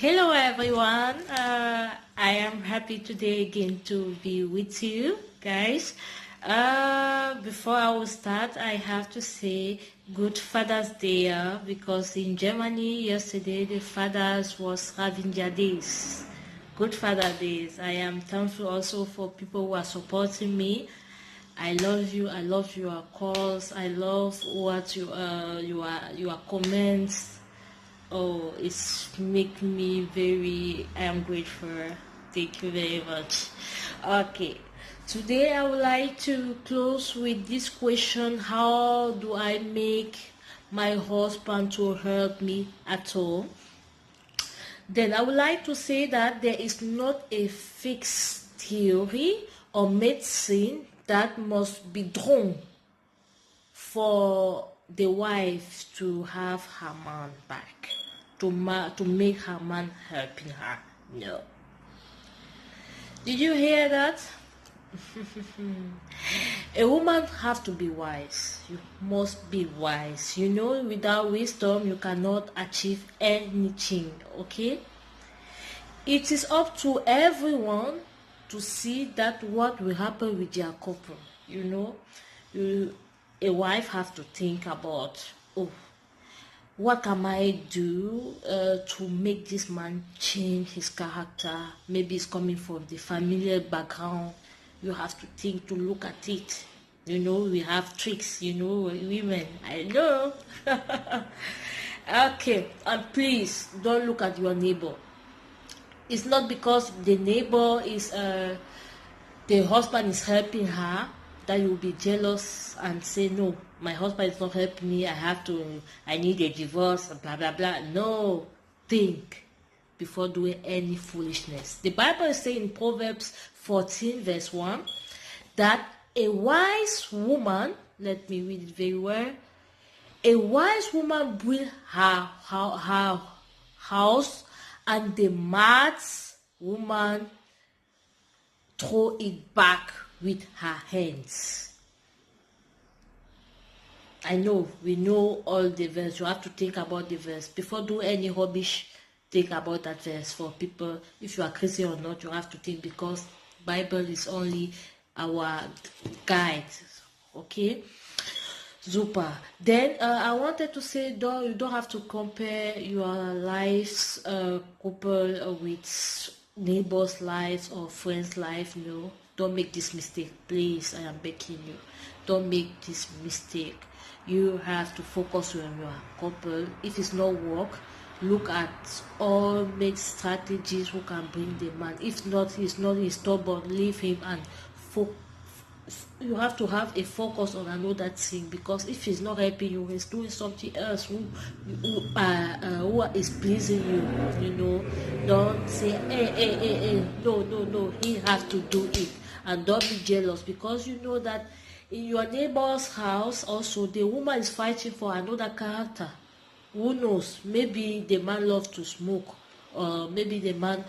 Hello everyone. I am happy today again to be with you guys. Before I will start, I have to say good Father's Day because in Germany yesterday the fathers was having their days. Good Father Days. I am thankful also for people who are supporting me. I love you. I love your calls. I love what your comments. Oh, it's make me very, I am grateful. Thank you very much. Okay, today I would like to close with this question: how do I make my husband to help me at all? Then I would like to say that there is not a fixed theory or medicine that must be drawn for the wife to have her man back, to make her man helping her. No. Did you hear that? A woman have to be wise. You must be wise. You know, without wisdom, you cannot achieve anything. Okay? It is up to everyone to see that what will happen with their couple. You know, a wife has to think about, oh, what can I do to make this man change his character? Maybe it's coming from the familiar background. You have to think, to look at it. You know, we have tricks, you know, women. I know. Okay, and please don't look at your neighbor. It's not because the neighbor is, the husband is helping her, that you'll be jealous and say, no, my husband is not helping me, I need a divorce, blah, blah, blah. No, think before doing any foolishness. The Bible is saying in Proverbs 14 verse 1, that a wise woman, let me read it very well, a wise woman build her house, and the mad woman throw it back with her hands. I know, we know all the verse. You have to think about the verse. Before do any rubbish, think about that verse. For people, if you are Christian or not, you have to think, because Bible is only our guide. Okay? Super. Then I wanted to say, you don't have to compare your life's couple with neighbor's lives or friends' life. No, don't make this mistake, please. I am begging you, don't make this mistake. You have to focus on your couple. If it's not work, look at all, make strategies who can bring the man. If not, he's stubborn, leave him and focus. You have to have a focus on another thing, because if he's not helping you, he's doing something else who is pleasing you. You know, don't say no, he has to do it. And don't be jealous, because you know that in your neighbor's house also the woman is fighting for another character. Who knows, maybe the man loves to smoke, or maybe the man,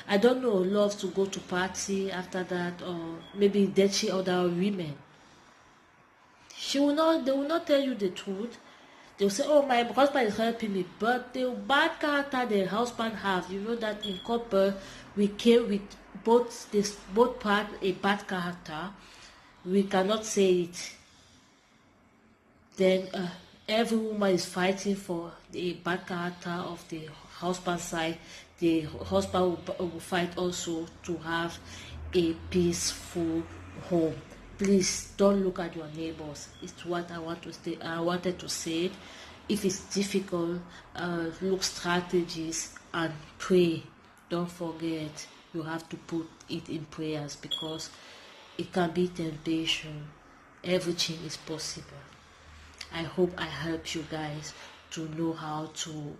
I don't know, loves to go to party after that, or maybe dirty other women. They will not tell you the truth. They'll say, oh, my husband is helping me. But the bad character the husband have, you know that in couple, we came with both part a bad character. We cannot say it. Then every woman is fighting for the bad character of the husband side. The husband will fight also to have a peaceful home. Please don't look at your neighbors. It's what I wanted to say it. If it's difficult, look strategies and pray. Don't forget, you have to put it in prayers, because it can be temptation. Everything is possible. I hope I helped you guys to know how to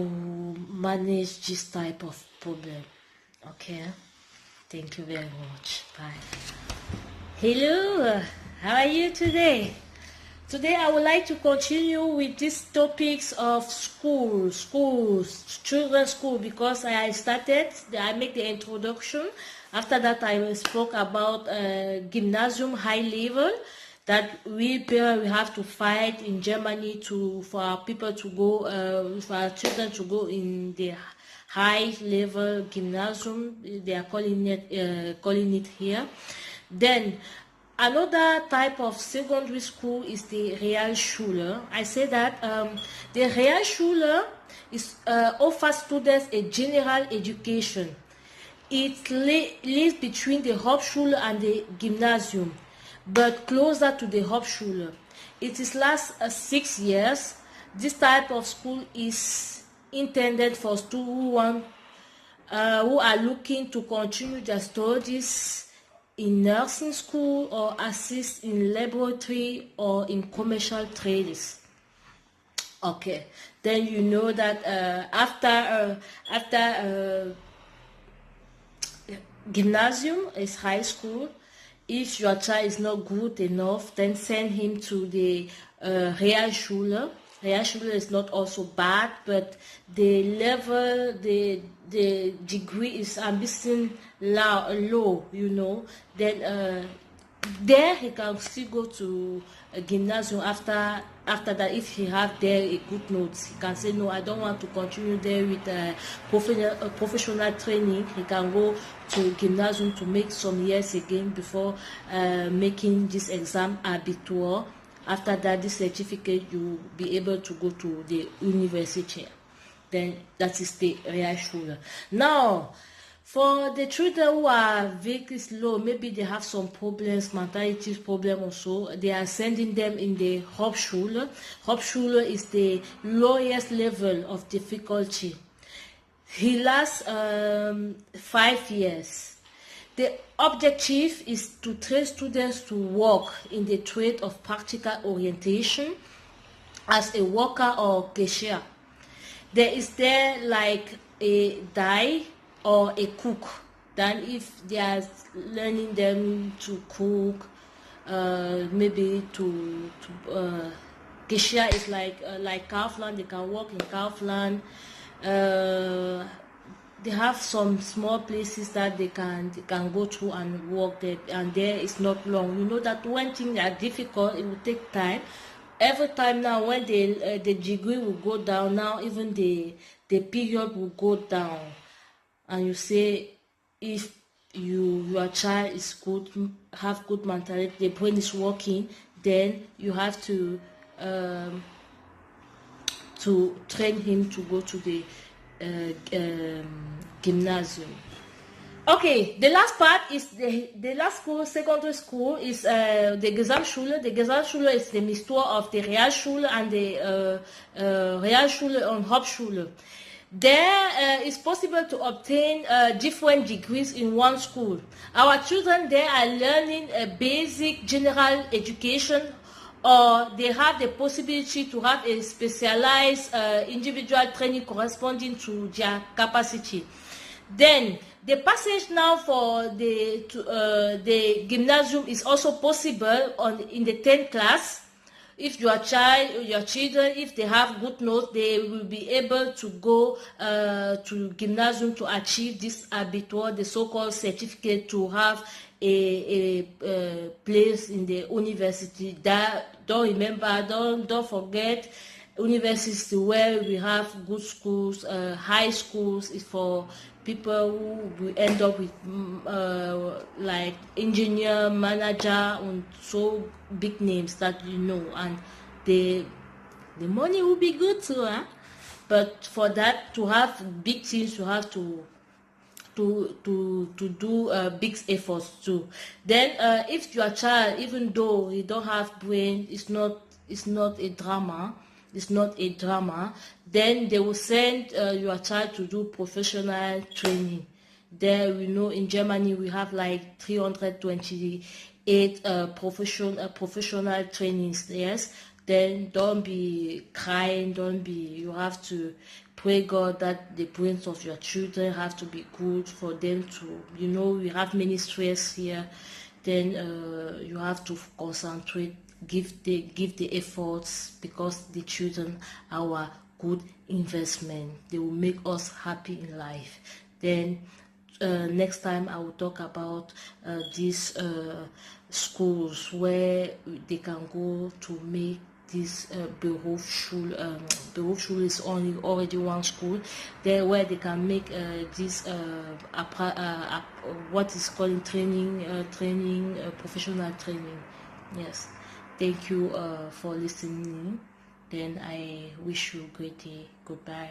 manage this type of problem. Okay? Thank you very much. Bye. Hello, how are you today? Today I would like to continue with these topics of schools, children's school, because I make the introduction. After that I spoke about gymnasium high level. that we parents we have to fight in Germany for our people to go, for our children to go in the high level gymnasium. They are calling it here. Then another type of secondary school is the Realschule. I say that the Realschule offers students a general education. It lives between the Hauptschule and the Gymnasium, but closer to the Hauptschule. It is lasts 6 years. This type of school is intended for students who are looking to continue their studies in nursing school or assist in laboratory or in commercial trades. Okay, then you know that after gymnasium is high school. If your child is not good enough, then send him to the Realschule. Realschule is not also bad, but the level, the degree is a bit low, you know. Then there he can still go to a gymnasium after that. If he have there a good notes, he can say, no, I don't want to continue there with professional training. He can go to gymnasium to make some years again before making this exam abitur. After that, this certificate, you will be able to go to the university. Then that is the Realschule. Now, for the children who are very slow, maybe they have some problems, mentality problem also, they are sending them in the Hauptschule. Hauptschule is the lowest level of difficulty. He lasts 5 years. The objective is to train students to work in the trade of practical orientation as a worker or cashier. There is there like a dye or a cook. Then if they are learning them to cook, maybe to cashier is like Kaufland. They can work in Kaufland. They have some small places that they can go to and work there, and there is not long. You know that when things are difficult, it will take time. Every time now, when the degree will go down, now even the period will go down, and you say if your child is good, have good mentality, the brain is working, then you have to train him to go to the gymnasium. Okay, the last part is the last school, secondary school, is the Gesamtschule. The Gesamtschule is the mixture of the Realschule and the Realschule and Hauptschule. There it's possible to obtain different degrees in one school. Our children there are learning a basic general education, or they have the possibility to have a specialized individual training corresponding to their capacity. Then the passage now for the gymnasium is also possible in the 10th class. If your children, if they have good notes, they will be able to go to gymnasium to achieve this abitur, the so-called certificate, to have a place in the university. That don't forget, universities where we have good schools. High schools is for people who will end up with like engineer, manager, and so big names that you know, and the money will be good too, huh? But for that, to have big things, you have to do big efforts too. Then if your child, even though he don't have brain, it's not a drama. It's not a drama. Then they will send your child to do professional training. There, we know in Germany we have like 328 professional trainings. Yes. Then don't be crying. You have to pray God that the brains of your children have to be good for them to. You know, we have many stress here. Then you have to concentrate. Give the efforts, because the children are our good investment. They will make us happy in life. Then next time I will talk about these schools where they can go to make this Berufsschule. Berufsschule is already one school there where they can make this what is called training, professional training. Yes, thank you for listening. Then I wish you a great day. Goodbye.